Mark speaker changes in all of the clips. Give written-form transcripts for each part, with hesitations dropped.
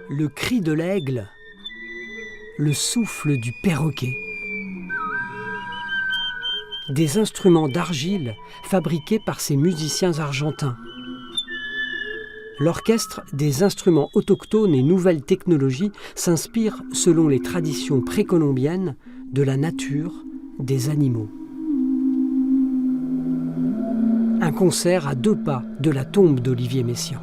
Speaker 1: le cri de l'aigle, le souffle du perroquet. Des instruments d'argile fabriqués par ces musiciens argentins. L'orchestre des instruments autochtones et nouvelles technologies s'inspire, selon les traditions précolombiennes, de la nature, des animaux. Un concert à 2 pas de la tombe d'Olivier Messiaen.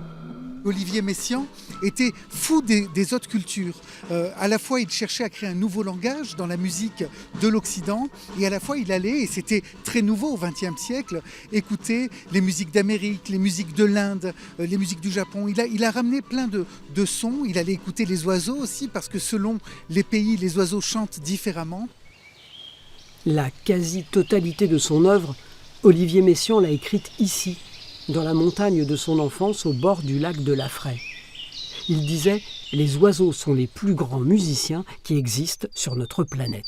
Speaker 2: Olivier Messiaen était fou des autres cultures. À la fois, il cherchait à créer un nouveau langage dans la musique de l'Occident, et à la fois, il allait, et c'était très nouveau au XXe siècle, écouter les musiques d'Amérique, les musiques de l'Inde, les musiques du Japon. Il a ramené plein de sons. Il allait écouter les oiseaux aussi, parce que selon les pays, les oiseaux chantent différemment.
Speaker 1: La quasi-totalité de son œuvre, Olivier Messiaen l'a écrite ici, dans la montagne de son enfance, au bord du lac de Laffrey. Il disait « Les oiseaux sont les plus grands musiciens qui existent sur notre planète ».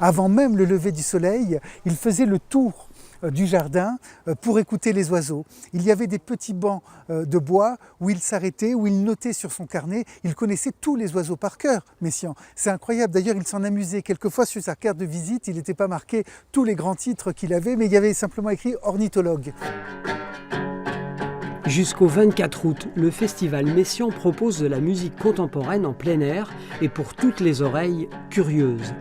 Speaker 2: Avant même le lever du soleil, il faisait le tour du jardin pour écouter les oiseaux. Il y avait des petits bancs de bois où il s'arrêtait, où il notait sur son carnet. Il connaissait tous les oiseaux par cœur, Messiaen. C'est incroyable. D'ailleurs, il s'en amusait. Quelquefois, sur sa carte de visite, il n'était pas marqué tous les grands titres qu'il avait, mais il y avait simplement écrit « ornithologue ».
Speaker 1: Jusqu'au 24 août, le festival Messiaen propose de la musique contemporaine en plein air et pour toutes les oreilles curieuses.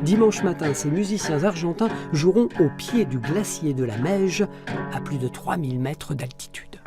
Speaker 1: Dimanche matin, ces musiciens argentins joueront au pied du glacier de la Meije, à plus de 3000 mètres d'altitude.